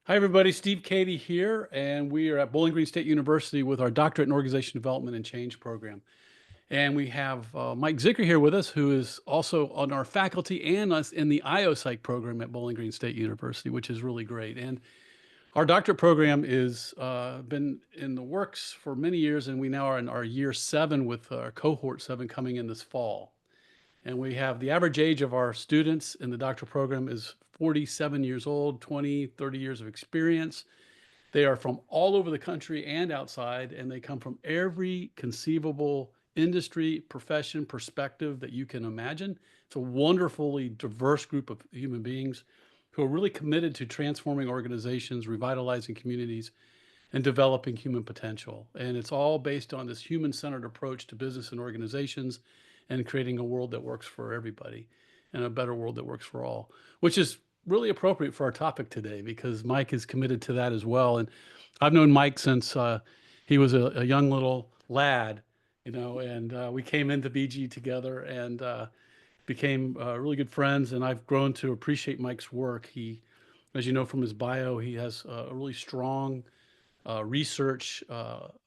Hi, everybody. Steve Cady here, and we are at Bowling Green State University with our Doctorate in Organization Development and Change program. And we have Mike Zickar here with us, who is also on our faculty and us in the IO-Psych program at Bowling Green State University, which is really great. And our doctorate program is been in the works for many years, and we now are in our year 7 with our cohort 7 coming in this fall. And we have the average age of our students in the doctoral program is 47 years old, 20, 30 years of experience. They are from all over the country and outside, and they come from every conceivable industry, profession, perspective that you can imagine. It's a wonderfully diverse group of human beings who are really committed to transforming organizations, revitalizing communities, and developing human potential. And it's all based on this human-centered approach to business and organizations and creating a world that works for everybody and a better world that works for all, which is really appropriate for our topic today because Mike is committed to that as well. And I've known Mike since he was a young little lad, and we came into BG together and became really good friends. And I've grown to appreciate Mike's work. He, as you know from his bio, he has a really strong research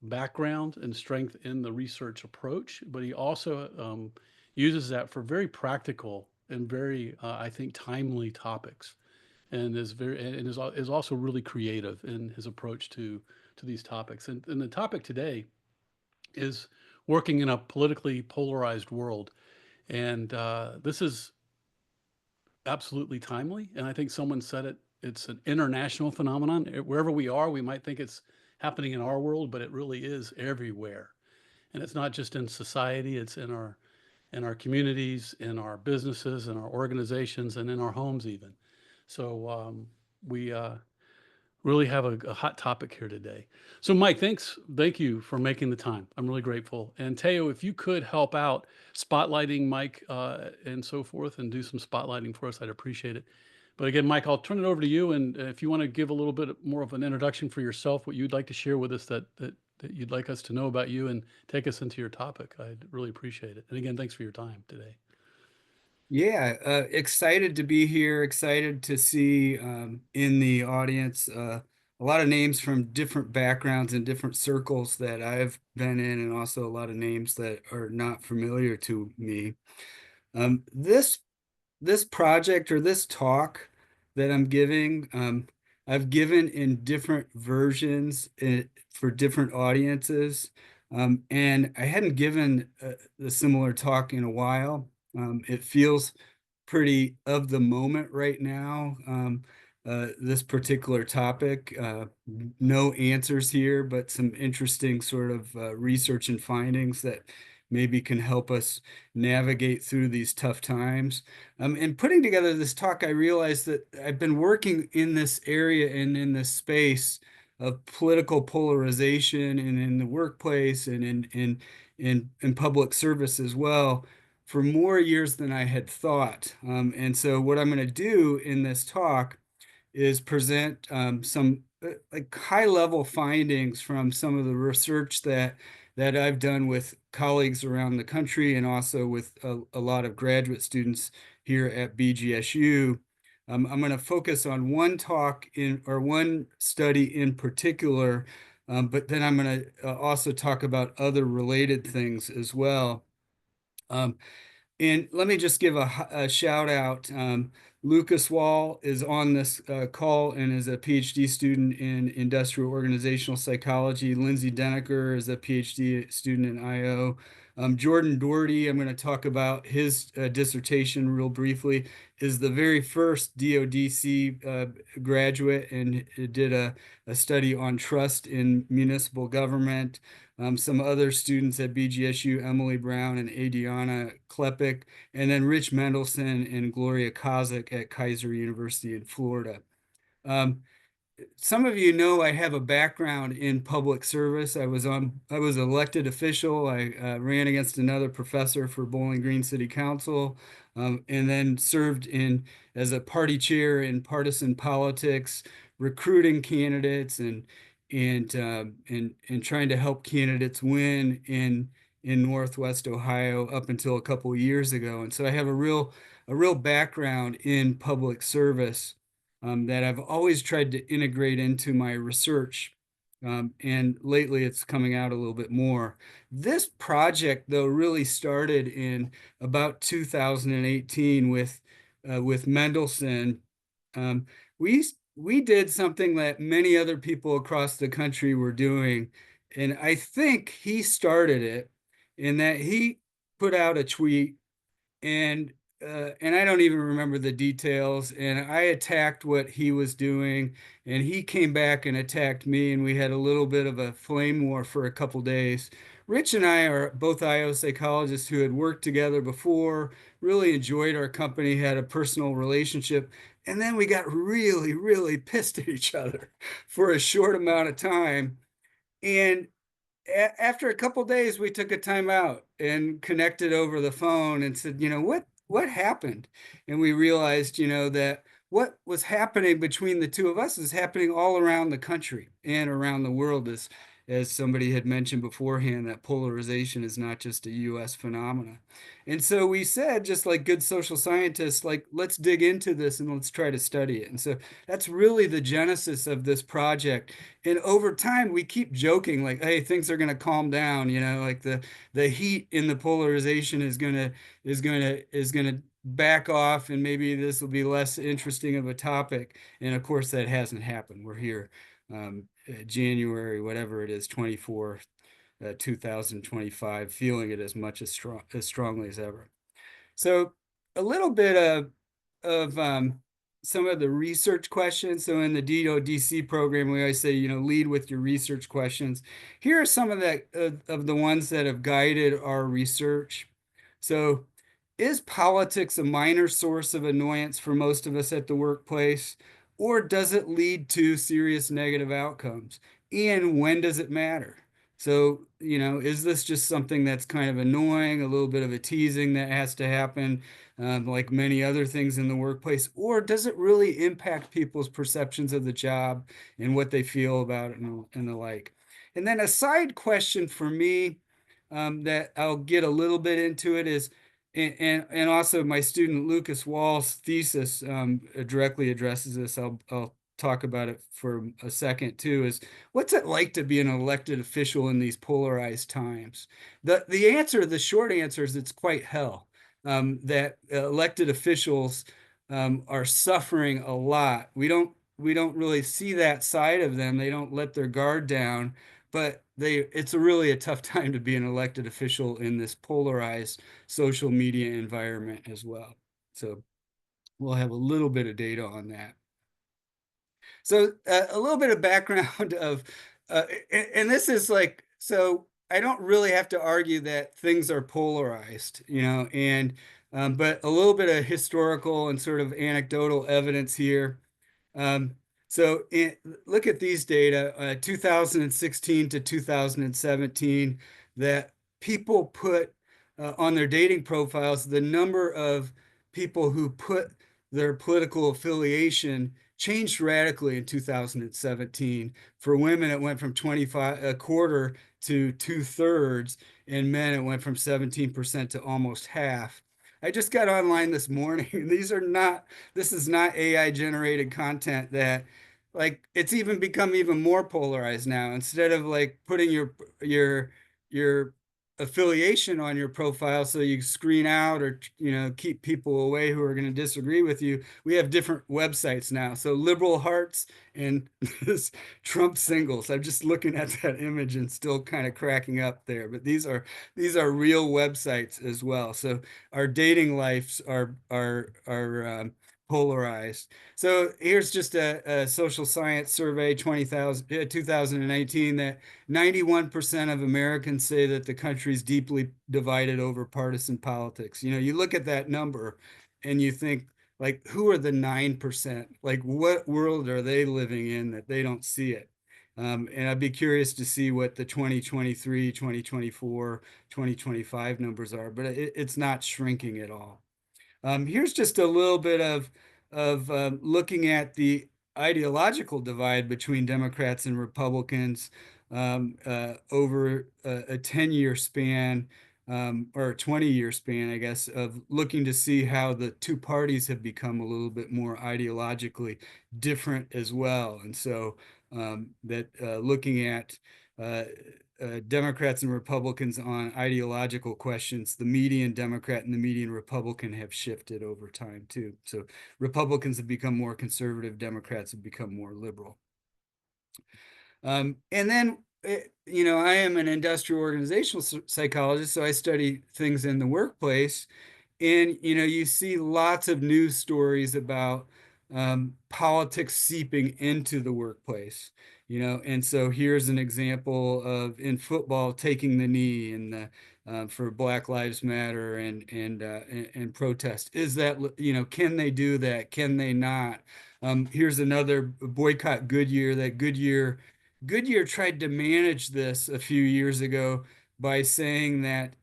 background and strength in the research approach, but he also uses that for very practical and very, I think, timely topics, and is also really creative in his approach to these topics. And the topic today is working in a politically polarized world, and this is absolutely timely. And I think someone said it. It's an international phenomenon. Wherever we are, we might think it's happening in our world, but it really is everywhere. And it's not just in society; it's in our communities, in our businesses, in our organizations, and in our homes even. So we really have a hot topic here today. So, Mike, thank you for making the time. I'm really grateful. And Teo, if you could help out spotlighting Mike and so forth, and do some spotlighting for us, I'd appreciate it. But again, Mike, I'll turn it over to you, and if you want to give a little bit more of an introduction for yourself, what you'd like to share with us that you'd like us to know about you, and take us into your topic, I'd really appreciate it. And again, thanks for your time today. Yeah, excited to be here. Excited to see in the audience a lot of names from different backgrounds and different circles that I've been in, and also a lot of names that are not familiar to me. This project or this talk that I'm giving, I've given in different versions for different audiences, and I hadn't given a similar talk in a while. It feels pretty of the moment right now. This particular topic, no answers here, but some interesting sort of research and findings that maybe can help us navigate through these tough times. In putting together this talk, I realized that I've been working in this area and in this space of political polarization and in the workplace and in public service as well for more years than I had thought. And so what I'm going to do in this talk is present some like high-level findings from some of the research that I've done with colleagues around the country and also with a lot of graduate students here at BGSU. I'm going to focus on one talk in or one study in particular, but then I'm going to also talk about other related things as well. Um, and let me just give a shout out. Lucas Wall is on this call and is a PhD student in industrial organizational psychology. Lindsay Denneker is a PhD student in IO. Jordan Doherty, I'm going to talk about his dissertation real briefly, is the very first D.ODC graduate and did a study on trust in municipal government. Some other students at BGSU, Emily Brown and Adriana Klepek, and then Rich Mendelson and Gloria Kozik at Kaiser University in Florida. Some of you know I have a background in public service. I was elected official. I ran against another professor for Bowling Green City Council, and then served in as a party chair in partisan politics, recruiting candidates and trying to help candidates win in Northwest Ohio up until a couple of years ago. And so I have a real background in public service. that I've always tried to integrate into my research. And lately it's coming out a little bit more. This project, though, really started in about 2018 with Mendelssohn. Um, we we did something that many other people across the country were doing, and I think he started it in that he put out a tweet and and I don't even remember the details. And I attacked what he was doing, and he came back and attacked me, and we had a little bit of a flame war for a couple days. Rich and I are both IO psychologists who had worked together before, really enjoyed our company, had a personal relationship, and then we got really, really pissed at each other for a short amount of time. And after a couple days, we took a time out and connected over the phone and said, what happened? And we realized, that what was happening between the two of us is happening all around the country and around the world. As somebody had mentioned beforehand, that polarization is not just a US phenomenon. And so we said, just like good social scientists, like, let's dig into this and let's try to study it. And so that's really the genesis of this project. And over time, we keep joking like, hey, things are going to calm down, like the heat in the polarization is going to back off, and maybe this will be less interesting of a topic. And of course, that hasn't happened. We're here, January, whatever it is, 24th, 2025, feeling it as strongly as ever. So a little bit of some of the research questions. So in the D.ODC program, we always say, lead with your research questions. Here are some of the ones that have guided our research. So, is politics a minor source of annoyance for most of us at the workplace, or does it lead to serious negative outcomes? And when does it matter? So, is this just something that's kind of annoying, a little bit of a teasing that has to happen, like many other things in the workplace, or does it really impact people's perceptions of the job and what they feel about it and the like? And then a side question for me, that I'll get a little bit into it is, and also my student Lucas Wall's thesis directly addresses this. I'll talk about it for a second too, is what's it like to be an elected official in these polarized times? The short answer is it's quite hell. That elected officials are suffering a lot. We don't really see that side of them. They don't let their guard down, but it's really a tough time to be an elected official in this polarized social media environment as well. So we'll have a little bit of data on that. So a little bit of background of, and this is like, so I don't really have to argue that things are polarized, and but a little bit of historical and sort of anecdotal evidence here. Um, so look at these data, 2016 to 2017, that people put on their dating profiles, the number of people who put their political affiliation changed radically in 2017. For women, it went from 25, a quarter to 2/3, and men, it went from 17% to almost half. I just got online this morning. This is not AI generated content that, like, it's even become even more polarized now. Instead of like putting your affiliation on your profile so you screen out or keep people away who are going to disagree with you, we have different websites now. So liberal hearts and this Trump singles. I'm just looking at that image and still kind of cracking up there. But these are real websites as well. So our dating lives are polarized. So here's just a social science survey 2019, that 91% of Americans say that the country is deeply divided over partisan politics. You look at that number and you think, like, who are the 9%? Like, what world are they living in that they don't see it? And I'd be curious to see what the 2023, 2024, 2025 numbers are, but it's not shrinking at all. Here's just a little bit of looking at the ideological divide between Democrats and Republicans over a 10-year span. or a 20-year span, I guess, of looking to see how the two parties have become a little bit more ideologically different as well. And so that looking at Democrats and Republicans on ideological questions, the median Democrat and the median Republican have shifted over time too. So Republicans have become more conservative, Democrats have become more liberal. And then, I am an industrial organizational psychologist, so I study things in the workplace. And, you see lots of news stories about politics seeping into the workplace, and so here's an example of in football taking the knee and for Black Lives Matter and protest. Is that, can they do that? Can they not? Here's another boycott Goodyear. That Goodyear tried to manage this a few years ago by saying that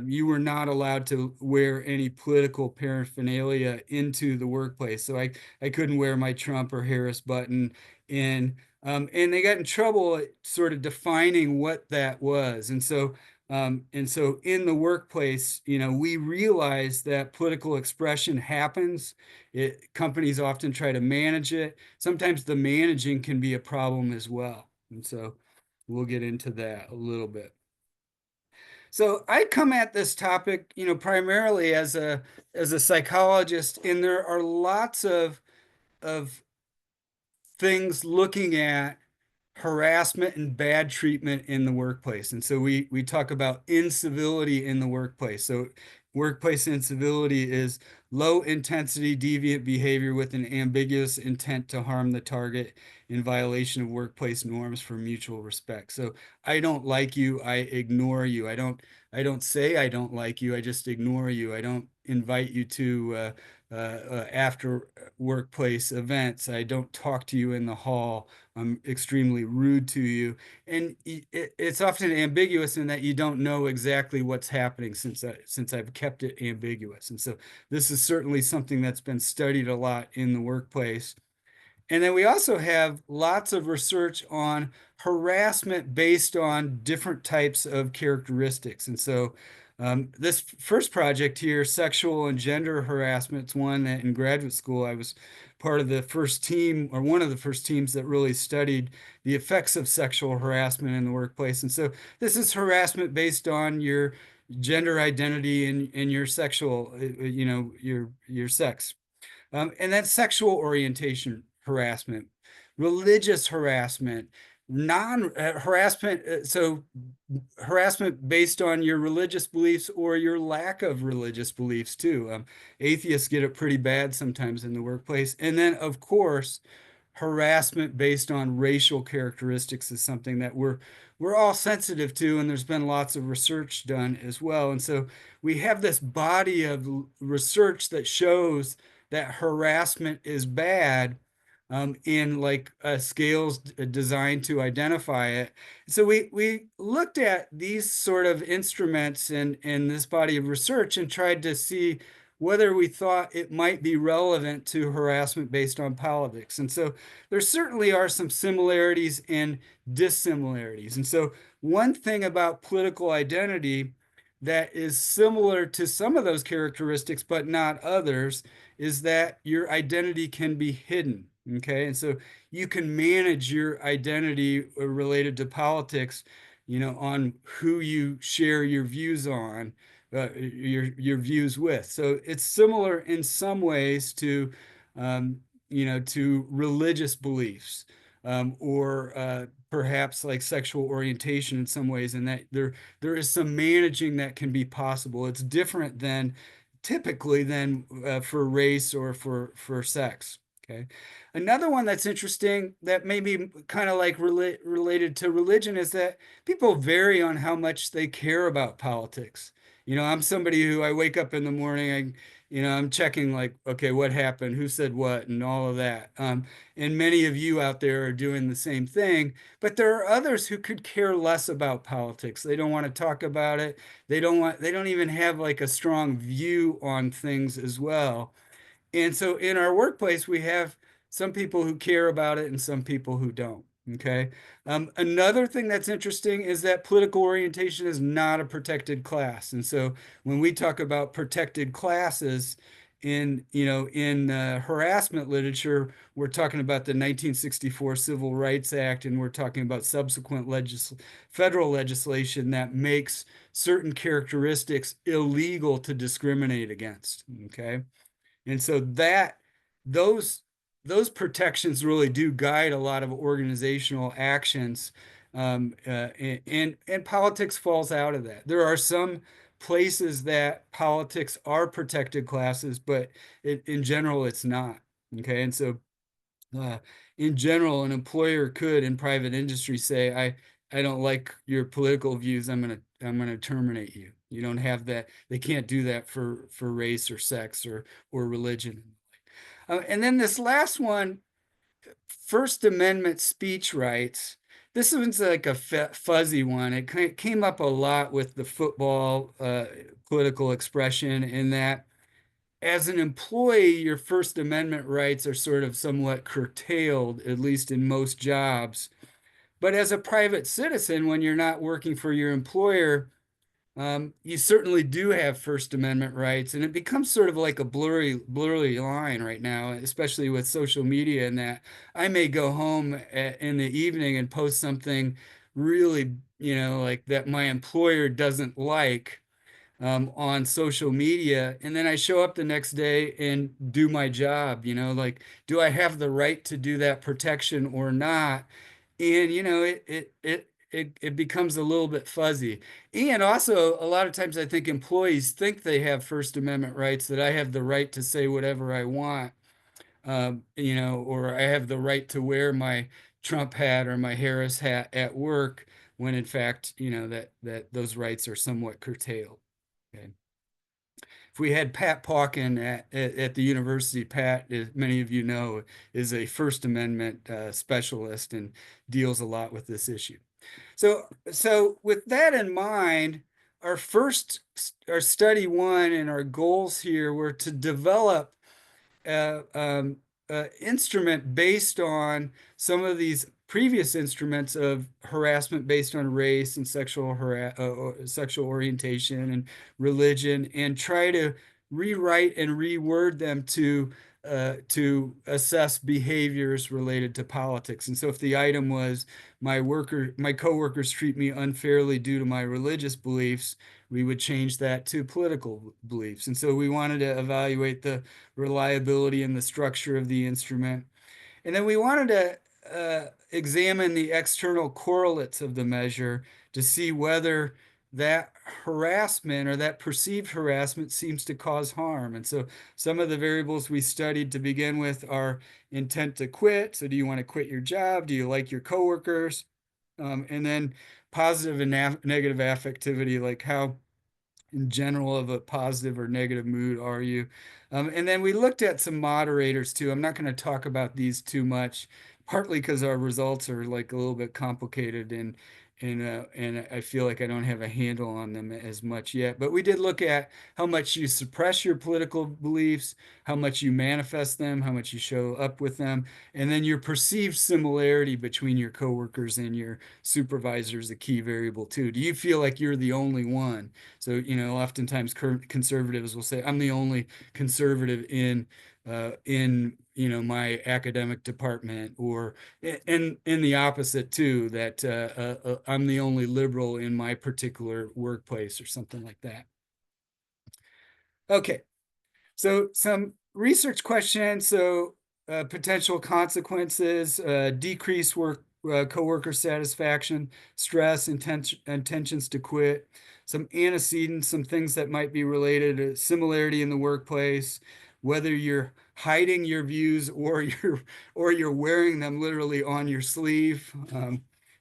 you were not allowed to wear any political paraphernalia into the workplace. So I couldn't wear my Trump or Harris button in. And they got in trouble at sort of defining what that was. And so in the workplace, we realize that political expression happens. Companies often try to manage it. Sometimes the managing can be a problem as well. And so we'll get into that a little bit. So I come at this topic, primarily as a psychologist, and there are lots of things looking at harassment and bad treatment in the workplace. And so we talk about incivility in the workplace. So workplace incivility is low intensity deviant behavior with an ambiguous intent to harm the target in violation of workplace norms for mutual respect. So I don't like you, I ignore you. I don't say I don't like you, I just ignore you. I don't invite you to after workplace events. I don't talk to you in the hall. I'm extremely rude to you. And it's often ambiguous in that you don't know exactly what's happening since I've kept it ambiguous. And so this is certainly something that's been studied a lot in the workplace. And then we also have lots of research on harassment based on different types of characteristics. And so this first project here, sexual and gender harassment, is one that in graduate school I was part of the first team, or one of the first teams, that really studied the effects of sexual harassment in the workplace. And so this is harassment based on your gender identity and your sexual, your sex. And that's sexual orientation harassment, religious harassment, non-harassment. So harassment based on your religious beliefs or your lack of religious beliefs too. Atheists get it pretty bad sometimes in the workplace. And then, of course, harassment based on racial characteristics is something that we're all sensitive to, and there's been lots of research done as well. And so we have this body of research that shows that harassment is bad, in like scales designed to identify it. So we looked at these sort of instruments in this body of research and tried to see whether we thought it might be relevant to harassment based on politics. And so there certainly are some similarities and dissimilarities. And so one thing about political identity that is similar to some of those characteristics, but not others, is that your identity can be hidden. Okay. And so you can manage your identity related to politics, on who you share your views on, your views with. So it's similar in some ways to, to religious beliefs, or perhaps like sexual orientation in some ways, and that there is some managing that can be possible. It's different than typically than for race or for sex. Okay. Another one that's interesting that may be kind of like related to religion is that people vary on how much they care about politics. I'm somebody who I wake up in the morning, I'm checking like, okay, what happened, who said what, and all of that. And many of you out there are doing the same thing, but there are others who could care less about politics. They don't want to talk about it. They don't even have like a strong view on things as well. And so in our workplace, we have some people who care about it and some people who don't. Okay. Another thing that's interesting is that political orientation is not a protected class. And so when we talk about protected classes in harassment literature, we're talking about the 1964 Civil Rights Act, and we're talking about subsequent federal legislation that makes certain characteristics illegal to discriminate against. Okay. And so those those protections really do guide a lot of organizational actions, and politics falls out of that. There are some places that politics are protected classes, but in general, it's not. Okay, and so uh, in general, an employer could in private industry say, I don't like your political views. I'm gonna terminate you. You don't have that. They can't do that for race or sex or religion. And then this last one, First Amendment speech rights. This one's like a fuzzy one. It came up a lot with the football political expression in that as an employee, your First Amendment rights are sort of somewhat curtailed, at least in most jobs. But as a private citizen, when you're not working for your employer, you certainly do have First Amendment rights, and it becomes sort of like a blurry line right now, especially with social media. And that I may go home in the evening and post something really, like that my employer doesn't like on social media, and then I show up the next day and do my job. Like, do I have the right to do that protection or not? And it becomes a little bit fuzzy. And also, a lot of times, I think employees think they have First Amendment rights, that I have the right to say whatever I want, or I have the right to wear my Trump hat or my Harris hat at work, when in fact, that those rights are somewhat curtailed. Okay. If we had Pat Pauken at the university, Pat, as many of you know, is a First Amendment specialist and deals a lot with this issue. So with that in mind, our study one and our goals here were to develop instrument based on some of these previous instruments of harassment based on race and sexual orientation and religion, and try to rewrite and reword them to assess behaviors related to politics. And so if the item was my coworkers treat me unfairly due to my religious beliefs, we would change that to political beliefs. And so we wanted to evaluate the reliability and the structure of the instrument. And then we wanted to examine the external correlates of the measure to see whether that harassment or that perceived harassment seems to cause harm. And so some of the variables we studied to begin with are intent to quit. So do you want to quit your job? Do you like your coworkers? And then positive and negative affectivity, like how in general of a positive or negative mood are you? And then we looked at some moderators too. I'm not going to talk about these too much, partly because our results are like a little bit complicated, and I feel like I don't have a handle on them as much yet. But we did look at how much you suppress your political beliefs, how much you manifest them, how much you show up with them, and then your perceived similarity between your coworkers and your supervisor is a key variable too. Do you feel like you're the only one? So, oftentimes conservatives will say, I'm the only conservative in my academic department, or in the opposite too, that I'm the only liberal in my particular workplace or something like that. Okay, so some research questions. So potential consequences, decrease coworker satisfaction, stress, intentions to quit, some antecedents, some things that might be related to similarity in the workplace, whether you're hiding your views or you're wearing them literally on your sleeve.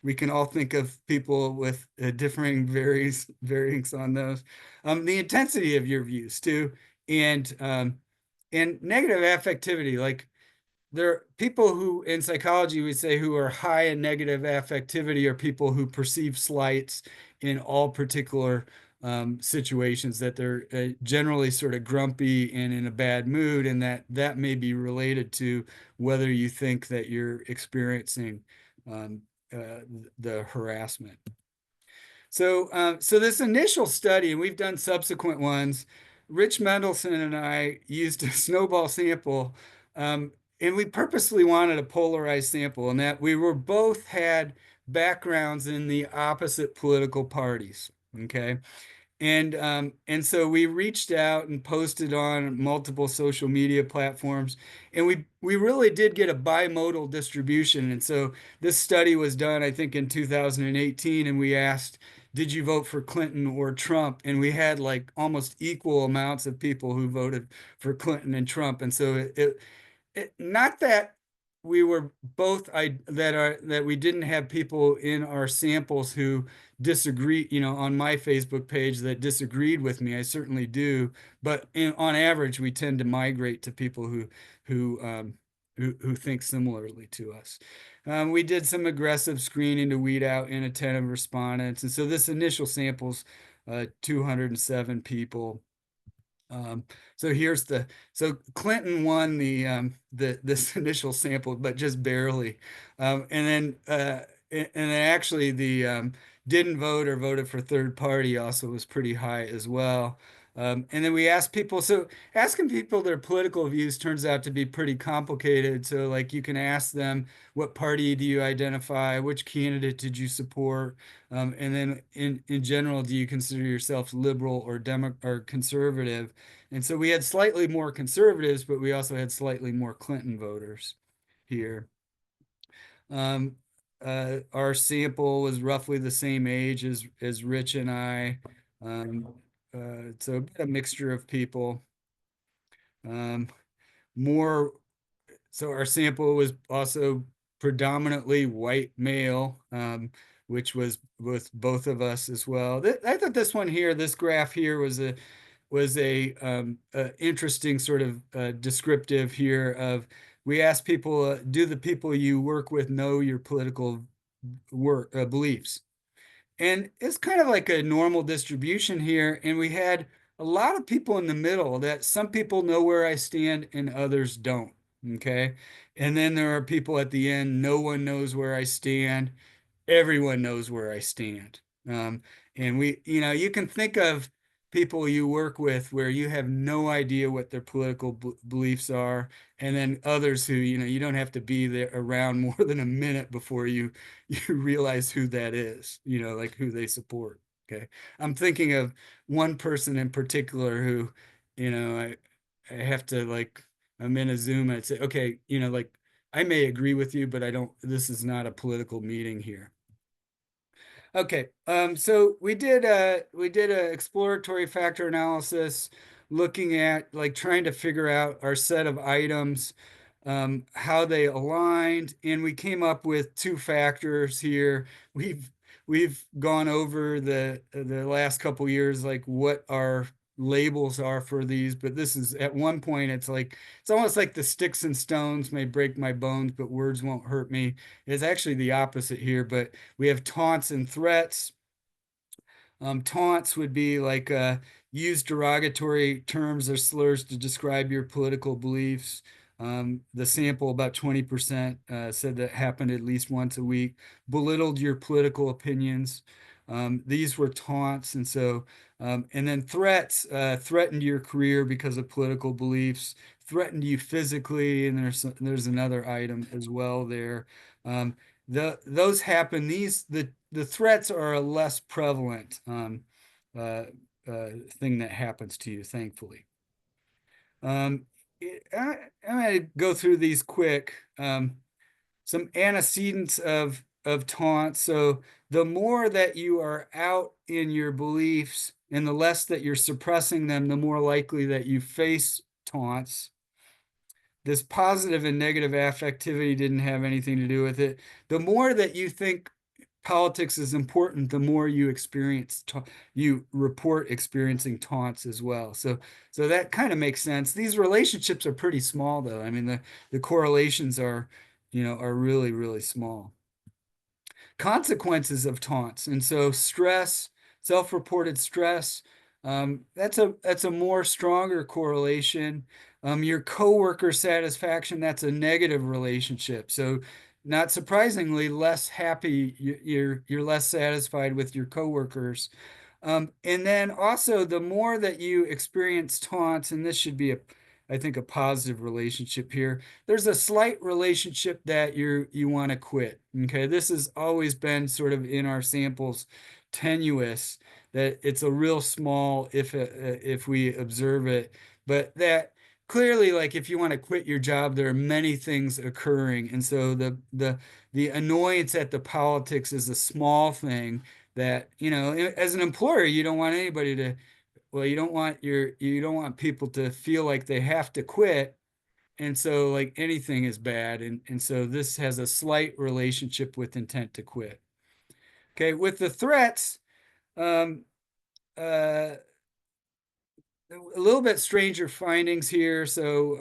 We can all think of people with differing variants on those. The intensity of your views too, and negative affectivity. Like, there are people who in psychology we say who are high in negative affectivity are people who perceive slights in all particular situations, that they're generally sort of grumpy and in a bad mood, and that may be related to whether you think that you're experiencing um, the harassment. So this initial study, and we've done subsequent ones, Rich Mendelson and I used a snowball sample, and we purposely wanted a polarized sample, and that we were both had backgrounds in the opposite political parties. Okay. And so we reached out and posted on multiple social media platforms, and we really did get a bimodal distribution. And so this study was done, I think, in 2018, and we asked, did you vote for Clinton or Trump? And we had like almost equal amounts of people who voted for Clinton and Trump. And so not that we were both that we didn't have people in our samples who disagree, on my Facebook page that disagreed with me. I certainly do, but on average, we tend to migrate to people who who think similarly to us. We did some aggressive screening to weed out inattentive respondents, and so this initial sample's 207 people. Um, so Clinton won the this initial sample, but just barely, and then actually the didn't vote or voted for third party also was pretty high as well. And then we asked people, so asking people their political views turns out to be pretty complicated. So like you can ask them, what party do you identify? Which candidate did you support? And then in general, do you consider yourself liberal or or conservative? And so we had slightly more conservatives, but we also had slightly more Clinton voters here. Um, our sample was roughly the same age as Rich and I. Um, so a mixture of people. Um, more, so our sample was also predominantly white male, which was with both of us as well. I thought this one here, this graph here was a interesting sort of descriptive here of we asked people, do the people you work with know your political beliefs? And it's kind of like a normal distribution here. And we had a lot of people in the middle that some people know where I stand and others don't. Okay. And then there are people at the end, no one knows where I stand. Everyone knows where I stand. Um, and you can think of people you work with where you have no idea what their political beliefs are, and then others who, you don't have to be there around more than a minute before you realize who that is, like who they support. Okay. I'm thinking of one person in particular who, I have to like, I'm in a Zoom and I'd say, okay, like I may agree with you, but this is not a political meeting here. Okay, so we did a exploratory factor analysis looking at like trying to figure out our set of items, how they aligned, and we came up with two factors here. We've gone over the last couple years, like what our labels are for these, but this is at one point it's almost like the sticks and stones may break my bones, but words won't hurt me. It's actually the opposite here, but we have taunts and threats. Taunts would be like use derogatory terms or slurs to describe your political beliefs. The sample, about 20%, said that happened at least once a week. Belittled your political opinions. These were taunts. And then threats, threatened your career because of political beliefs, threatened you physically, and there's another item as well there. Those happen. The threats are a less prevalent uh, thing that happens to you, thankfully. I'm going to go through these quick. Some antecedents of taunt. So the more that you are out in your beliefs and the less that you're suppressing them, the more likely that you face taunts. This positive and negative affectivity didn't have anything to do with it. The more that you think politics is important, the more you report experiencing taunts as well. So that kind of makes sense. These relationships are pretty small, though. I mean, the correlations are really, really small. Consequences of taunts, and so stress, self-reported stress, that's a more stronger correlation. Your coworker satisfaction, that's a negative relationship. So not surprisingly, less happy. You're less satisfied with your coworkers. And then also, the more that you experience taunts, and this should be I think, a positive relationship here. There's a slight relationship that you want to quit. Okay, this has always been sort of in our samples tenuous, that it's a real small if we observe it, but that clearly, like if you want to quit your job, there are many things occurring, and so the annoyance at the politics is a small thing that, as an employer, you don't want anybody to, well, you don't want people to feel like they have to quit. And so like anything is bad. And so this has a slight relationship with intent to quit. Okay, with the threats, um, uh, a little bit stranger findings here. So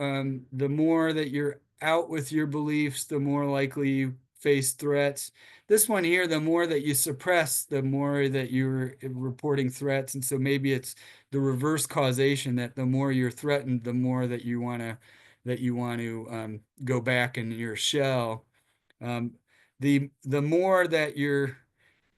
the more that you're out with your beliefs, the more likely you face threats. This one here, the more that you suppress, the more that you're reporting threats. And so maybe it's the reverse causation, that the more you're threatened, the more that you want to go back in your shell. Um, the more that you're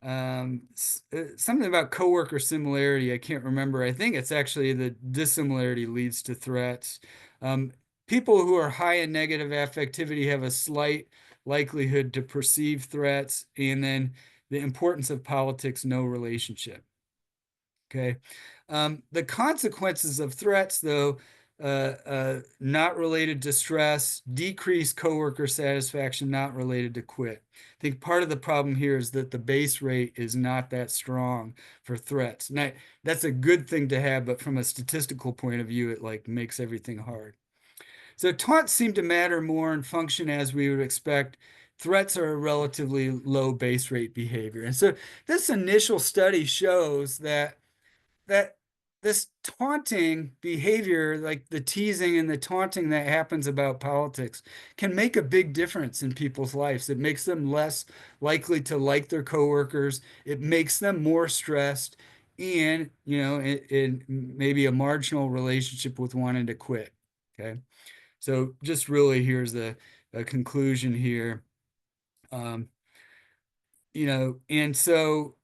something about coworker similarity, I can't remember. I think it's actually the dissimilarity leads to threats. Um, People who are high in negative affectivity have a slight likelihood to perceive threats, and then the importance of politics, no relationship. Okay. The consequences of threats, though, not related to stress, decreased coworker satisfaction, not related to quit. I think part of the problem here is that the base rate is not that strong for threats. Now, that's a good thing to have, but from a statistical point of view, it like makes everything hard. So taunts seem to matter more and function as we would expect. Threats are a relatively low base rate behavior. And so this initial study shows that this taunting behavior, like the teasing and the taunting that happens about politics, can make a big difference in people's lives. It makes them less likely to like their coworkers. It makes them more stressed, and it maybe a marginal relationship with wanting to quit. Okay, so just really here's the conclusion here. Um, and so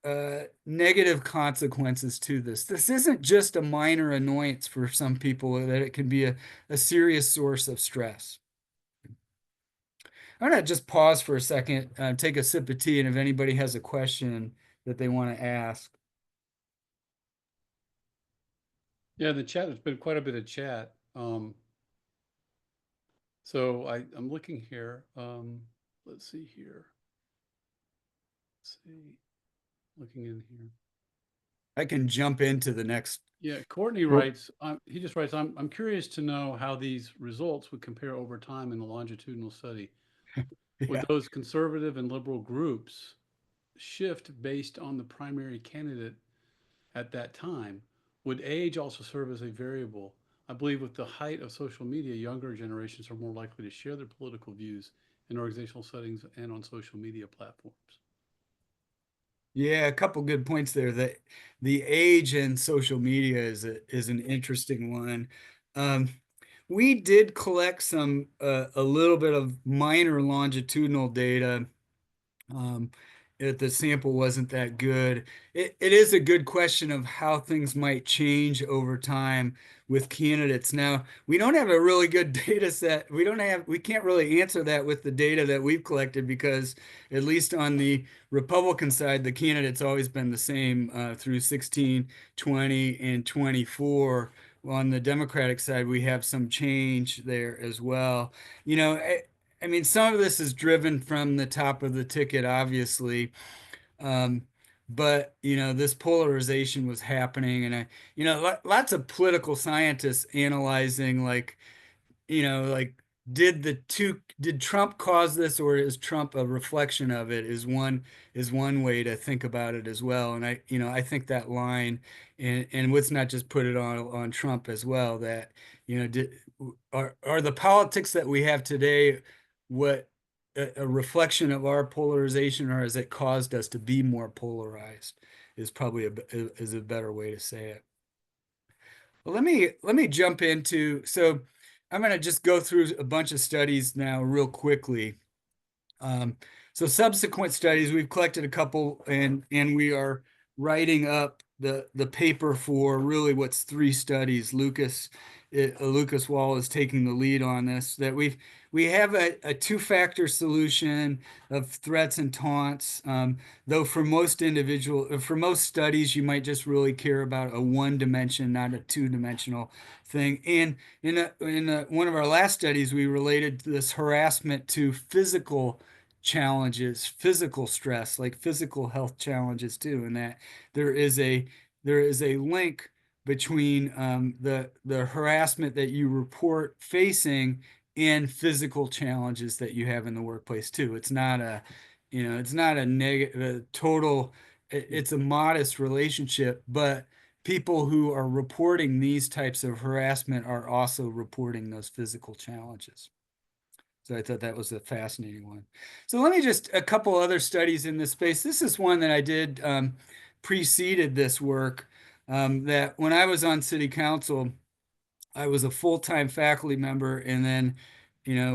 negative consequences to this. This isn't just a minor annoyance for some people, that it can be a serious source of stress. I'm going to just pause for a second, take a sip of tea, and if anybody has a question that they want to ask. Yeah, the chat, there's been quite a bit of chat. So I'm looking here. Let's see here. Let's see, looking in here. I can jump into the next. Yeah, Courtney Well, writes, he just writes, I'm curious to know how these results would compare over time in a longitudinal study. Would yeah. those conservative and liberal groups shift based on the primary candidate at that time? Would age also serve as a variable? I believe with the height of social media, younger generations are more likely to share their political views in organizational settings and on social media platforms. Yeah, a couple good points there. That the age and social media is an interesting one. Um, we did collect some a little bit of minor longitudinal data. Um, if the sample wasn't that good, it is a good question of how things might change over time with candidates. Now, we don't have a really good data set. We can't really answer that with the data that we've collected, because at least on the Republican side, the candidates always been the same through 16, 20, and 24. On the Democratic side, we have some change there as well. You know, I mean, some of this is driven from the top of the ticket, obviously. Um, but this polarization was happening, and lots of political scientists analyzing, like, like, did Trump cause this, or is Trump a reflection of it, is one way to think about it as well. And I think that line, and let's not just put it on Trump as well, that did are the politics that we have today what a reflection of our polarization, or has it caused us to be more polarized, is probably is a better way to say it. Well, let me jump into, so I'm going to just go through a bunch of studies now real quickly. Um, so subsequent studies, we've collected a couple, and we are writing up the paper for really what's three studies. Lucas Wall is taking the lead on this. That we have a two-factor solution of threats and taunts. Though for most studies, you might just really care about a one dimension, not a two-dimensional thing. And in one of our last studies, we related this harassment to physical challenges, physical stress, like physical health challenges too, and that there is a there is a link between the harassment that you report facing and physical challenges that you have in the workplace too. It's not a, it's not a negative, total. It's a modest relationship, but people who are reporting these types of harassment are also reporting those physical challenges. So I thought that was a fascinating one. So let me just a couple other studies in this space. This is one that I did preceded this work. That when I was on city council, I was a full-time faculty member and then,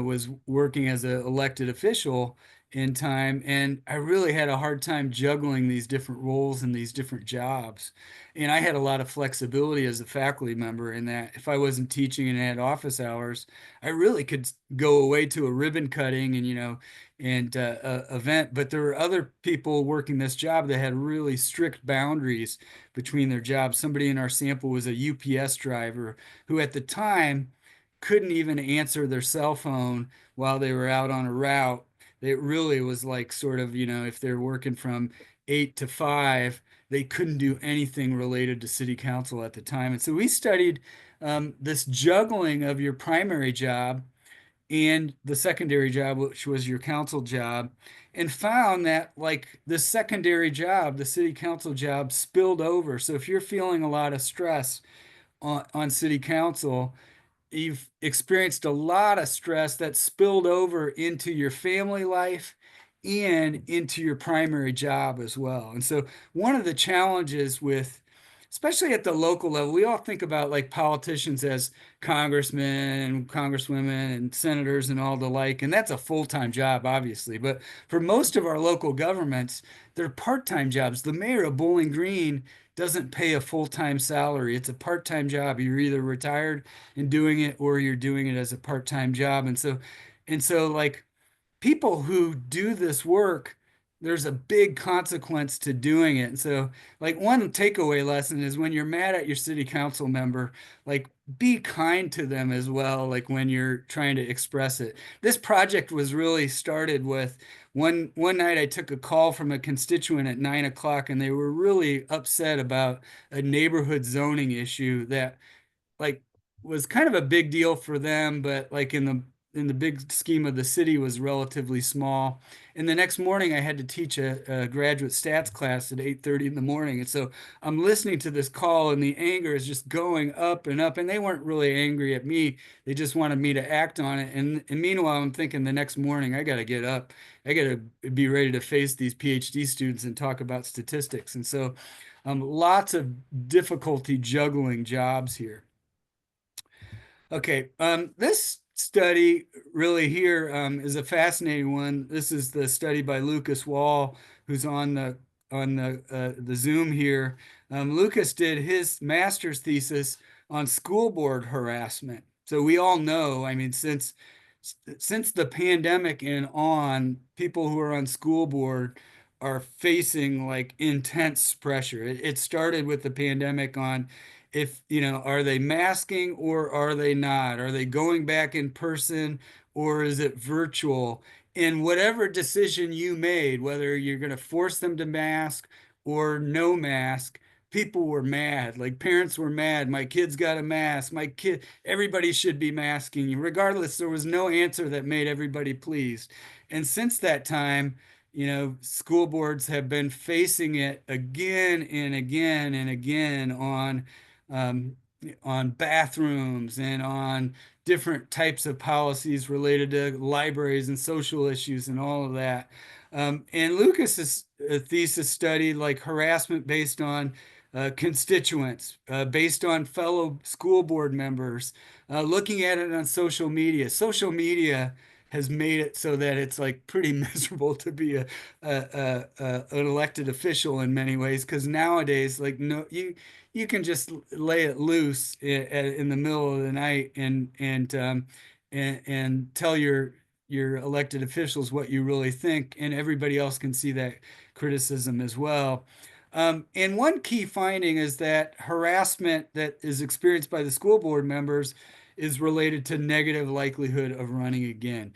was working as an elected official in time. And I really had a hard time juggling these different roles and these different jobs. And I had a lot of flexibility as a faculty member in that if I wasn't teaching and had office hours, I really could go away to a ribbon cutting and event. But there were other people working this job that had really strict boundaries between their jobs. Somebody in our sample was a UPS driver who at the time couldn't even answer their cell phone while they were out on a route. It really was like sort of, if they're working from 8 to 5, they couldn't do anything related to city council at the time. And so we studied this juggling of your primary job and the secondary job, which was your council job, and found that like the secondary job, the city council job spilled over. So if you're feeling a lot of stress on city council, you've experienced a lot of stress that spilled over into your family life and into your primary job as well. And so one of the challenges with, especially at the local level, we all think about like politicians as congressmen and congresswomen and senators and all the like, and that's a full-time job, obviously. But for most of our local governments, they're part-time jobs. The mayor of Bowling Green doesn't pay a full-time salary. It's a part-time job. You're either retired and doing it or you're doing it as a part-time job. And so like people who do this work, there's a big consequence to doing it. And so, like, one takeaway lesson is when you're mad at your city council member, like, be kind to them as well, like when you're trying to express it. This project was really started with one night I took a call from a constituent at 9 o'clock, and they were really upset about a neighborhood zoning issue that like was kind of a big deal for them, but like in the big scheme of the city was relatively small. And the next morning I had to teach a graduate stats class at 8:30 in the morning. And so I'm listening to this call and the anger is just going up and up. And they weren't really angry at me. They just wanted me to act on it. And meanwhile, I'm thinking the next morning, I got to get up. I got to be ready to face these PhD students and talk about statistics. And so lots of difficulty juggling jobs here. Okay, this study really here is a fascinating one. This is the study by Lucas Wall, who's on the Zoom here. Lucas did his master's thesis on school board harassment. So we all know, I mean, since the pandemic and on, people who are on school board are facing like intense pressure. It started with the pandemic on if, are they masking or are they not? Are they going back in person or is it virtual? And whatever decision you made, whether you're going to force them to mask or no mask, people were mad. Like parents were mad. My kid's got a mask. Everybody should be masking. Regardless, there was no answer that made everybody pleased. And since that time, school boards have been facing it again and again and again um, on bathrooms and on different types of policies related to libraries and social issues and all of that. And Lucas's thesis studied like harassment based on constituents, based on fellow school board members, looking at it on social media. Social media has made it so that it's like pretty miserable to be an elected official in many ways. Because nowadays, like no, you can just lay it loose in the middle of the night and tell your elected officials what you really think, and everybody else can see that criticism as well. And one key finding is that harassment that is experienced by the school board members is related to negative likelihood of running again.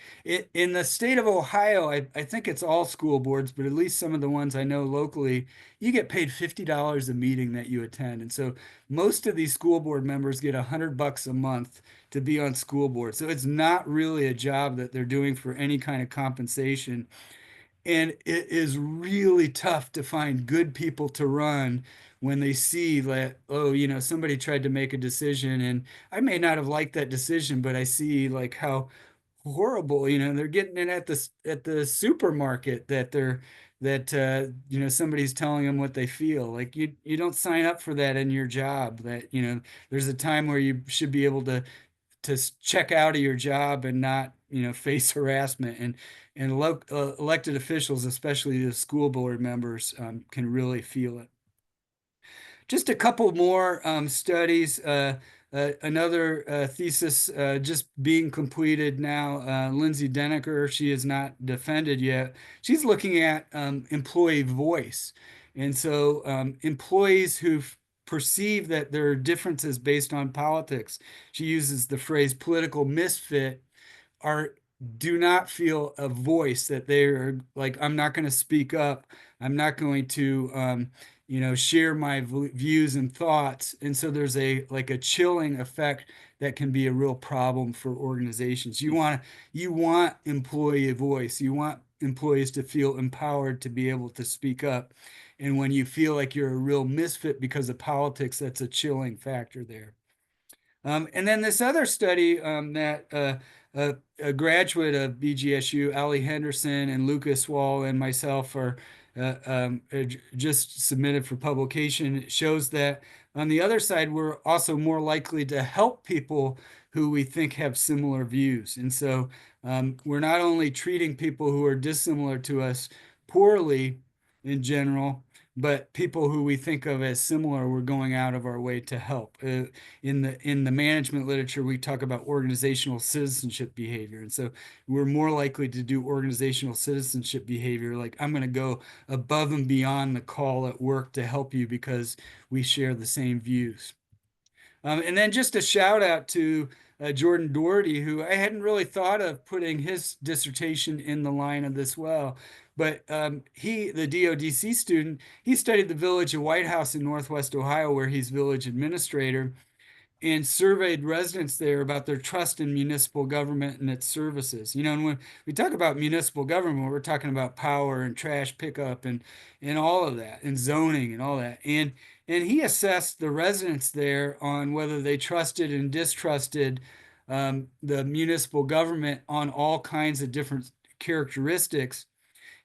In the state of Ohio, I think it's all school boards, but at least some of the ones I know locally, you get paid $50 a meeting that you attend. And so most of these school board members get $100 a month to be on school board. So it's not really a job that they're doing for any kind of compensation. And it is really tough to find good people to run when they see that, oh, somebody tried to make a decision and I may not have liked that decision, but I see like how horrible, they're getting it at the supermarket that somebody's telling them what they feel. Like you don't sign up for that in your job, that there's a time where you should be able to check out of your job and not face harassment, and elected officials, especially the school board members, can really feel it. Just a couple more studies. Another thesis just being completed now. Lindsay Denneker, she is not defended yet. She's looking at employee voice. And so employees who perceive that there are differences based on politics, she uses the phrase political misfit, are do not feel a voice, that they're like, I'm not going to speak up. I'm not going to share my views and thoughts. And so there's a chilling effect that can be a real problem for organizations. You want employee voice. You want employees to feel empowered to be able to speak up. And when you feel like you're a real misfit because of politics, that's a chilling factor there. And then this other study that a graduate of BGSU, Ali Henderson and Lucas Wall and myself are just submitted for publication, shows that on the other side, we're also more likely to help people who we think have similar views. And so we're not only treating people who are dissimilar to us poorly in general, but people who we think of as similar, we're going out of our way to help. In the management literature, we talk about organizational citizenship behavior. And so we're more likely to do organizational citizenship behavior, like I'm going to go above and beyond the call at work to help you because we share the same views. And then just a shout out to Jordan Doherty, who I hadn't really thought of putting his dissertation in the line of this well. But the D.ODC student, he studied the village of White House in Northwest Ohio, where he's village administrator, and surveyed residents there about their trust in municipal government and its services. And when we talk about municipal government, we're talking about power and trash pickup and all of that, and zoning and all that. And he assessed the residents there on whether they trusted and distrusted the municipal government on all kinds of different characteristics.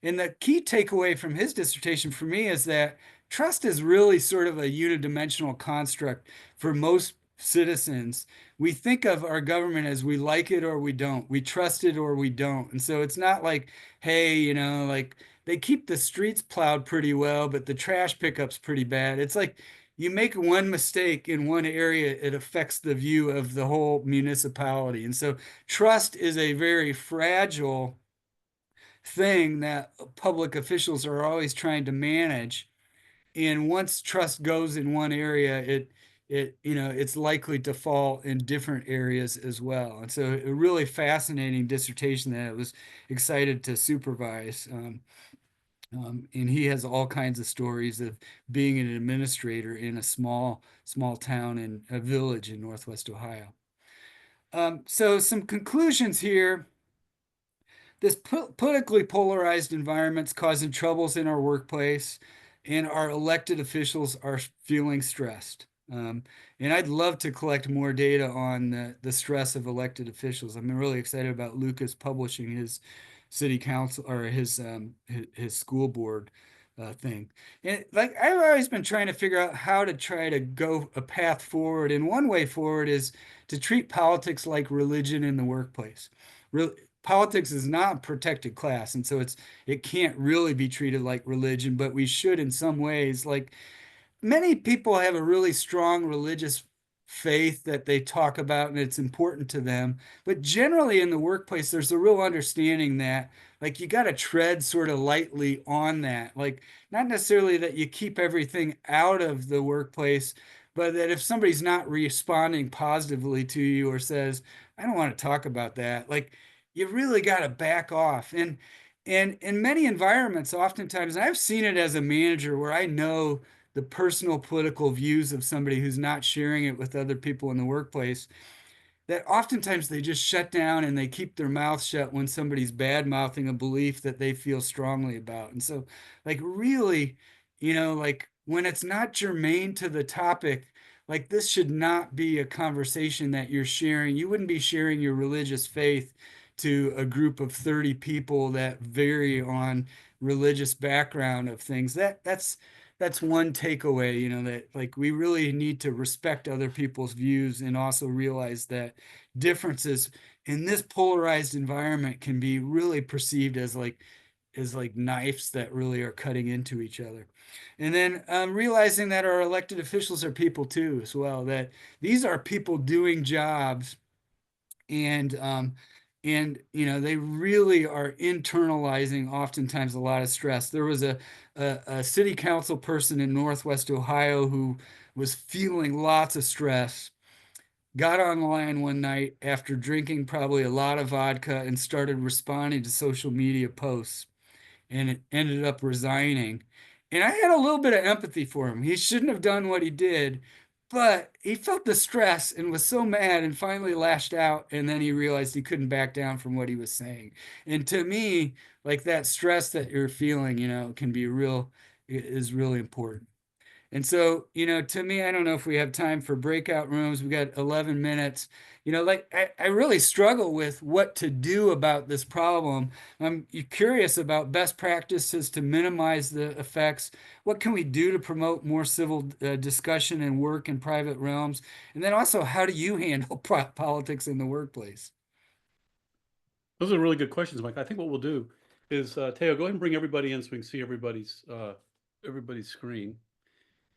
And the key takeaway from his dissertation for me is that trust is really sort of a unidimensional construct for most citizens. We think of our government as we like it or we don't, we trust it or we don't. And so it's not like, hey, like they keep the streets plowed pretty well, but the trash pickup's pretty bad. It's like you make one mistake in one area, it affects the view of the whole municipality. And so trust is a very fragile thing that public officials are always trying to manage. And once trust goes in one area, it's likely to fall in different areas as well. And so a really fascinating dissertation that I was excited to supervise. And he has all kinds of stories of being an administrator in a small town and a village in Northwest Ohio. So some conclusions here. This politically polarized environment's causing troubles in our workplace, and our elected officials are feeling stressed. And I'd love to collect more data on the stress of elected officials. I'm really excited about Lucas publishing his city council or his school board thing. And like I've always been trying to figure out how to try to go a path forward. And one way forward is to treat politics like religion in the workplace. politics is not a protected class, and so it can't really be treated like religion, but we should in some ways. Like many people have a really strong religious faith that they talk about and it's important to them. But generally in the workplace, there's a real understanding that like you got to tread sort of lightly on that. Like not necessarily that you keep everything out of the workplace, but that if somebody's not responding positively to you or says, I don't want to talk about that, like you really got to back off. And in many environments, oftentimes, and I've seen it as a manager where I know the personal political views of somebody who's not sharing it with other people in the workplace, that oftentimes they just shut down and they keep their mouth shut when somebody's bad mouthing a belief that they feel strongly about. And so, like, really, like when it's not germane to the topic, like this should not be a conversation that you're sharing. You wouldn't be sharing your religious faith to a group of 30 people that vary on religious background of things. That's one takeaway, that like we really need to respect other people's views and also realize that differences in this polarized environment can be really perceived as like knives that really are cutting into each other. And then realizing that our elected officials are people too, as well, that these are people doing jobs and they really are internalizing oftentimes a lot of stress. There was a city council person in Northwest Ohio who was feeling lots of stress, got online one night after drinking probably a lot of vodka and started responding to social media posts and it ended up resigning. And I had a little bit of empathy for him. He shouldn't have done what he did, but he felt the stress and was so mad and finally lashed out. And then he realized he couldn't back down from what he was saying. And to me, like that stress that you're feeling, can be is really important. And so, to me, I don't know if we have time for breakout rooms. We got 11 minutes. Like I really struggle with what to do about this problem. I'm curious about best practices to minimize the effects. What can we do to promote more civil discussion and work in private realms? And then also, how do you handle politics in the workplace? Those are really good questions, Mike. I think what we'll do is, Teo, go ahead and bring everybody in so we can see everybody's screen.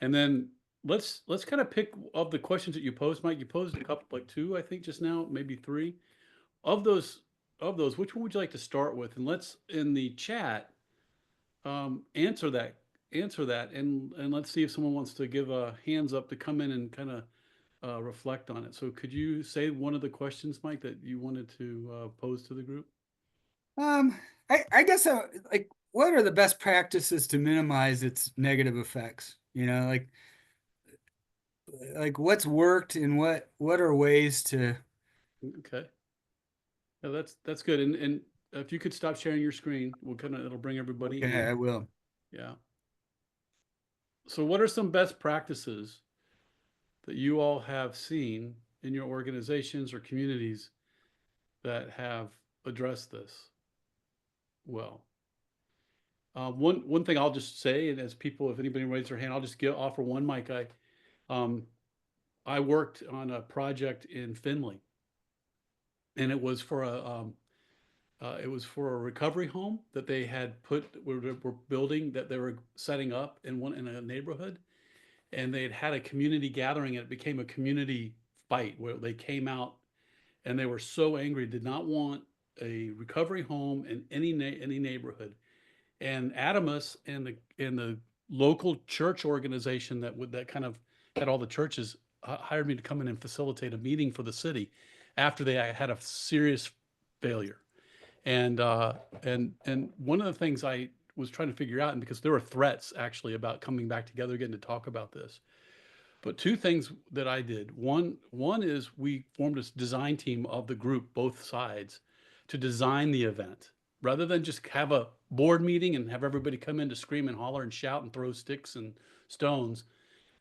And then let's kind of pick of the questions that you posed, Mike. You posed a couple, like two, I think, just now, maybe three. Of those, which one would you like to start with? And let's in the chat answer that, and let's see if someone wants to give a hands up to come in and kind of reflect on it. So could you say one of the questions, Mike, that you wanted to pose to the group? Um, I guess like what are the best practices to minimize its negative effects? Like what's worked and what are ways to. Okay, yeah, that's good. And if you could stop sharing your screen, it'll bring everybody Okay, in. I will. Yeah. So what are some best practices that you all have seen in your organizations or communities that have addressed this well? One thing I'll just say, and as people, if anybody raises their hand, I'll just offer one mic. Um, I worked on a project in Finley, and it was for a recovery home that they had were building, that they were setting up in a neighborhood, and they had a community gathering, and it became a community fight where they came out and they were so angry, did not want a recovery home in any neighborhood. And Adamus and the local church organization that kind of had all the churches hired me to come in and facilitate a meeting for the city after they had a serious failure. And one of the things I was trying to figure out, and because there were threats actually about coming back together again to talk about this, but two things that I did. One is we formed a design team of the group, both sides, to design the event. Rather than just have a board meeting and have everybody come in to scream and holler and shout and throw sticks and stones,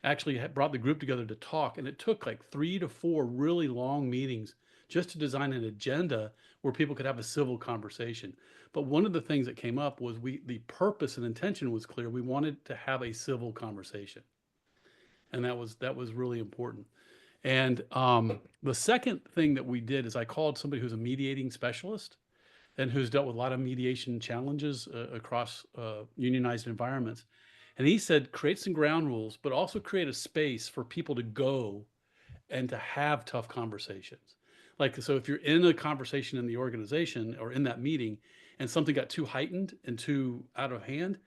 actually brought the group together to talk. And it took like 3 to 4 really long meetings just to design an agenda where people could have a civil conversation. But one of the things that came up was the purpose and intention was clear. We wanted to have a civil conversation, and that was really important. And the second thing that we did is I called somebody who's a mediating specialist and who's dealt with a lot of mediation challenges across unionized environments. And he said, create some ground rules, but also create a space for people to go and to have tough conversations. Like, so if you're in a conversation in the organization or in that meeting and something got too heightened and too out of hand,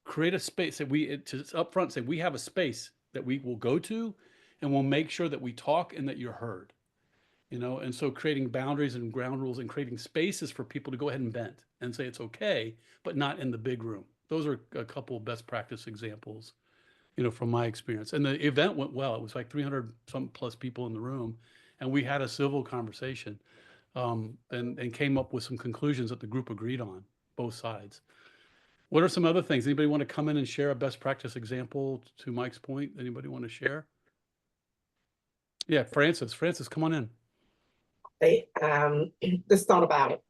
create a space that to upfront say, we have a space that we will go to and we'll make sure that we talk and that you're heard. And so creating boundaries and ground rules and creating spaces for people to go ahead and vent and say it's okay, but not in the big room. Those are a couple of best practice examples, from my experience. And the event went well. It was like 300 some plus people in the room, and we had a civil conversation, and came up with some conclusions that the group agreed on, both sides. What are some other things? Anybody want to come in and share a best practice example to Mike's point? Anybody want to share? Yeah, Francis. Francis, come on in. Hey, just thought about it.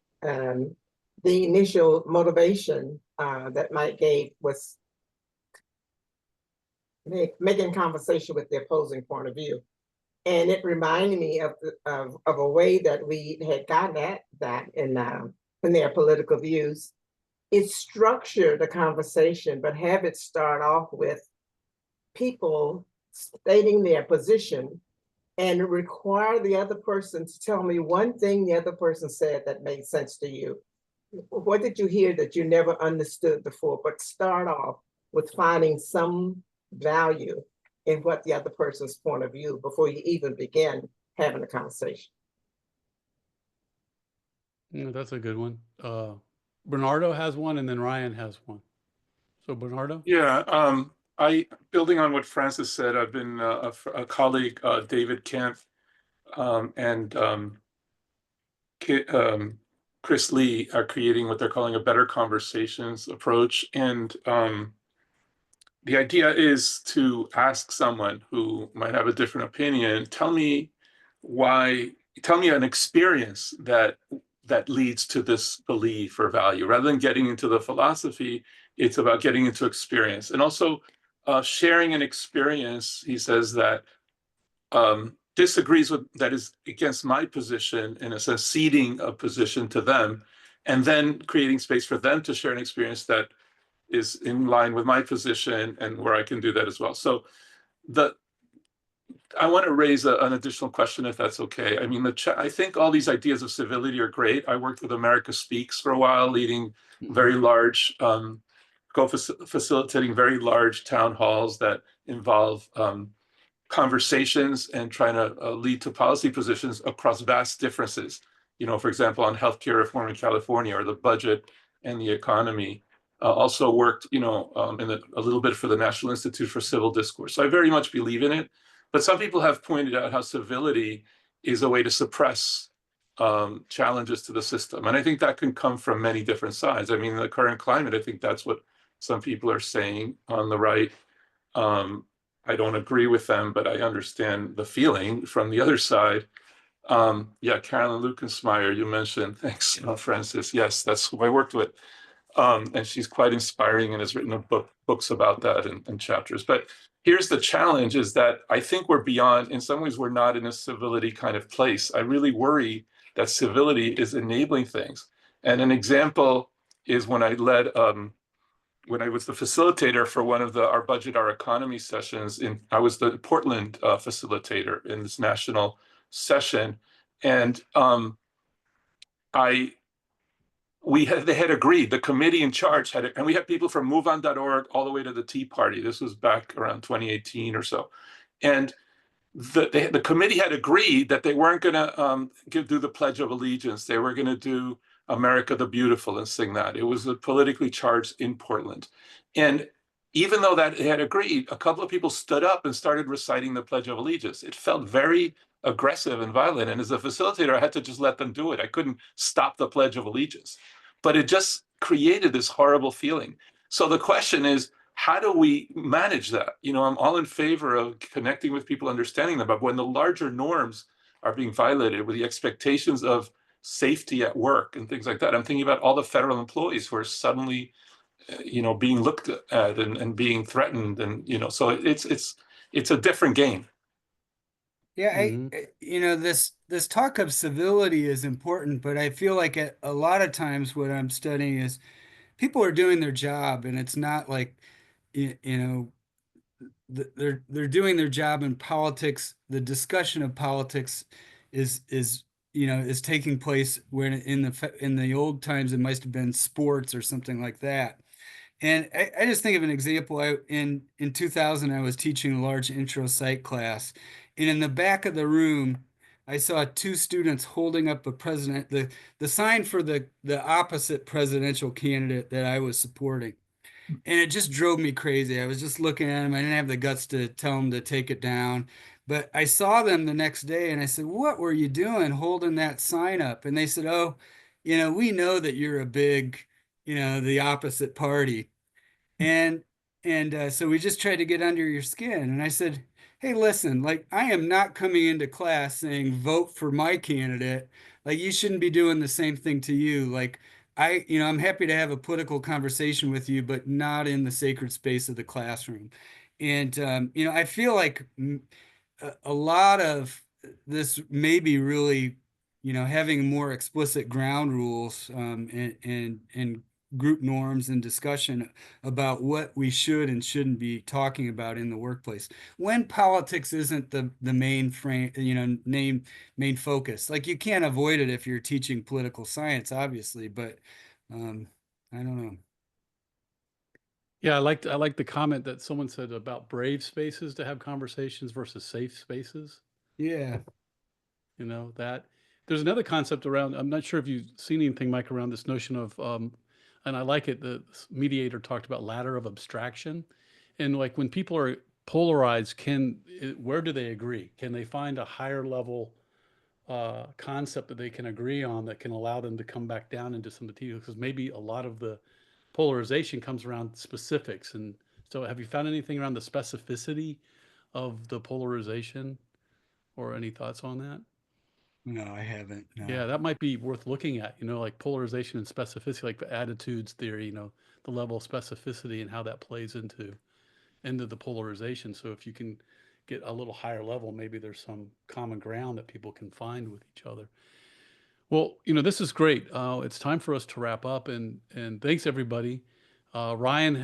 The initial motivation that Mike gave was making conversation with the opposing point of view. And it reminded me of a way that we had gotten at that in their political views. It's structure the conversation, but have it start off with people stating their position and require the other person to tell me one thing the other person said that made sense to you. What did you hear that you never understood before? But start off with finding some value in what the other person's point of view before you even begin having a conversation. Yeah, that's a good one. Bernardo has one, and then Ryan has one. So Bernardo? Yeah, building on what Francis said, I've been a colleague, David Kemp, and Chris Lee are creating what they're calling a better conversations approach. And the idea is to ask someone who might have a different opinion, tell me an experience that leads to this belief or value. Rather than getting into the philosophy, it's about getting into experience. And also sharing an experience, he says, that disagrees with, that is against my position, in a sense, ceding a position to them, and then creating space for them to share an experience that is in line with my position and where I can do that as well. So I want to raise an additional question, if that's okay. I mean, I think all these ideas of civility are great. I worked with America Speaks for a while, leading very large, facilitating very large town halls that involve conversations and trying to lead to policy positions across vast differences. For example, on healthcare reform in California, or the budget and the economy. Also worked, a little bit for the National Institute for Civil Discourse. So I very much believe in it. But some people have pointed out how civility is a way to suppress challenges to the system. And I think that can come from many different sides. I mean, in the current climate, I think that's what some people are saying on the right. I don't agree with them, but I understand the feeling from the other side. Yeah, Carolyn Lucensmeyer, you mentioned, thanks, Francis. Yes, that's who I worked with. And she's quite inspiring and has written books about that and chapters. But here's the challenge, is that I think we're beyond, in some ways, we're not in a civility kind of place. I really worry that civility is enabling things. And an example is when I when I was the facilitator for one of our Budget, Our Economy sessions, I was the Portland facilitator in this national session. And they had agreed, the committee in charge and we had people from MoveOn.org all the way to the Tea Party. This was back around 2018 or so. And the committee had agreed that they weren't going to do the Pledge of Allegiance. They were going to do America the Beautiful and sing that. It was politically charged in Portland. And even though that they had agreed, a couple of people stood up and started reciting the Pledge of Allegiance. It felt very aggressive and violent. And as a facilitator, I had to just let them do it. I couldn't stop the Pledge of Allegiance. But it just created this horrible feeling. So the question is, how do we manage that? I'm all in favor of connecting with people, understanding them, but when the larger norms are being violated, with the expectations of safety at work and things like that, I'm thinking about all the federal employees who are suddenly, being looked at and being threatened, and so it's a different game. Yeah, Hmm. this talk of civility is important, but I feel like a lot of times what I'm studying is people are doing their job, and it's not like you know they're doing their job in politics. The discussion of politics is is taking place when in the old times it must have been sports or something like that. And I just think of an example. In 2000, I was teaching a large intro psych class, and in the back of the room, I saw two students holding up the sign for the opposite presidential candidate that I was supporting. And it just drove me crazy. I was just looking at them. I didn't have the guts to tell them to take it down. But I saw them the next day and I said, "What were you doing holding that sign up?" And they said, "Oh, we know that you're a big, the opposite party." And so we just tried to get under your skin. And I said, "Hey, listen, like I am not coming into class saying vote for my candidate. Like you shouldn't be doing the same thing to you. Like I'm happy to have a political conversation with you, but not in the sacred space of the classroom." And I feel like a lot of this may be really, having more explicit ground rules and group norms and discussion about what we should and shouldn't be talking about in the workplace when politics isn't the main frame, main focus. Like you can't avoid it if you're teaching political science, obviously, but um, I don't know. Yeah, I like the comment that someone said about brave spaces to have conversations versus safe spaces. Yeah. That there's another concept around, I'm not sure if you've seen anything, Mike, around this notion of, and I like it, the mediator talked about ladder of abstraction. And like when people are polarized, where do they agree? Can they find a higher level concept that they can agree on that can allow them to come back down into some detail? Because maybe a lot of the polarization comes around specifics. And so have you found anything around the specificity of the polarization or any thoughts on that? No, I haven't. No. Yeah, that might be worth looking at, like polarization and specificity, like the attitudes theory, the level of specificity and how that plays into the polarization. So if you can get a little higher level, maybe there's some common ground that people can find with each other. Well, this is great. It's time for us to wrap up, and thanks everybody. Ryan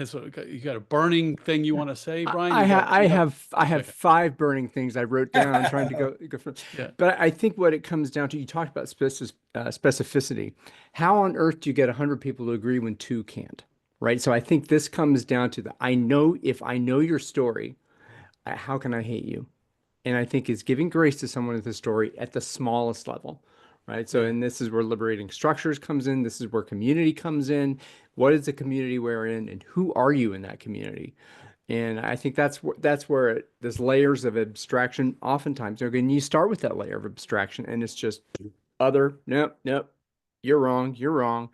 you got a burning thing you want to say, Brian? I have Okay. 5 burning things I wrote down. I'm trying to go for, Yeah. but I think what it comes down to, you talked about specificity. How on earth do you get 100 people to agree when 2 can't? Right. So I think this comes down to if I know your story, how can I hate you? And I think is giving grace to someone with a story at the smallest level, right? So, Yeah. and this is where liberating structures comes in. This is where community comes in. What is the community we're in, and who are you in that community? And I think that's where there's layers of abstraction. Oftentimes, okay, and you start with that layer of abstraction, and it's just other. Nope, nope. You're wrong. You're wrong.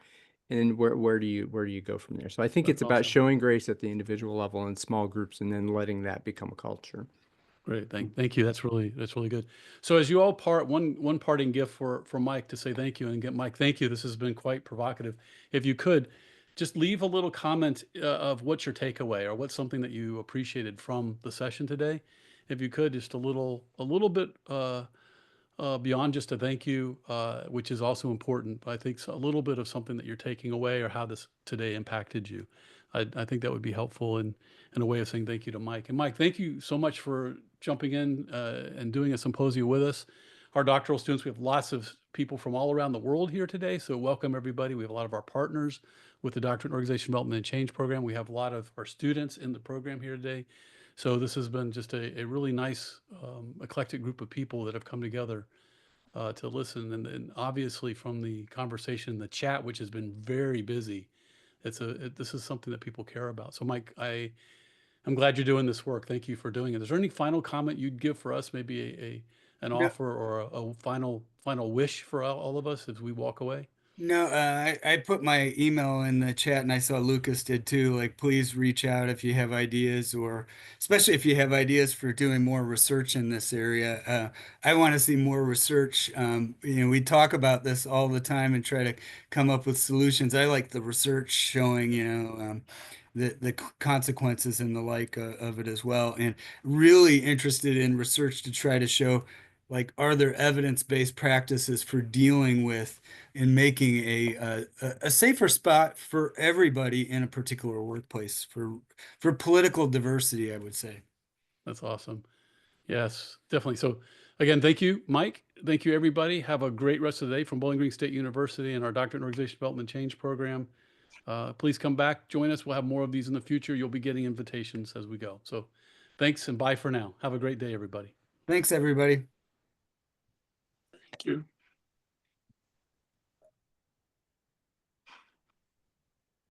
And then where do you go from there? So I think it's That's about awesome. showing grace at the individual level in small groups, and then letting that become a culture. Great. Thank you. That's really good. So as you all part, one parting gift for Mike to say thank you and get Mike, thank you. This has been quite provocative. If you could just leave a little comment of what's your takeaway or what's something that you appreciated from the session today. If you could, just a little bit beyond just a thank you, which is also important. But I think a little bit of something that you're taking away or how this today impacted you. I think that would be helpful in a way of saying thank you to Mike. And Mike, thank you so much for jumping in and doing a symposium with us. Our doctoral students, we have lots of people from all around the world here today. So welcome everybody. We have a lot of our partners with the Doctorate in Organization Development and Change program. We have a lot of our students in the program here today. So this has been just a really nice, eclectic group of people that have come together to listen. And obviously from the conversation in the chat, which has been very busy, this is something that people care about. So Mike, I'm glad you're doing this work. Thank you for doing it. Is there any final comment you'd give for us? Maybe an No, offer or a final wish for all of us as we walk away? no, I put my email in the chat and I saw Lucas did too. Like, please reach out if you have ideas, or especially if you have ideas for doing more research in this area. I want to see more research. We talk about this all the time and try to come up with solutions. I like the research showing, the consequences and the like of it as well. And really interested in research to try to show like, are there evidence-based practices for dealing with and making a safer spot for everybody in a particular workplace for political diversity, I would say. That's awesome. Yes, definitely. So again, thank you, Mike. Thank you, everybody. Have a great rest of the day from Bowling Green State University and our Doctorate in Organizational Development Change program. Please come back, join us. We'll have more of these in the future. You'll be getting invitations as we go. So thanks and bye for now. Have a great day, everybody. Thanks, everybody. Thank you.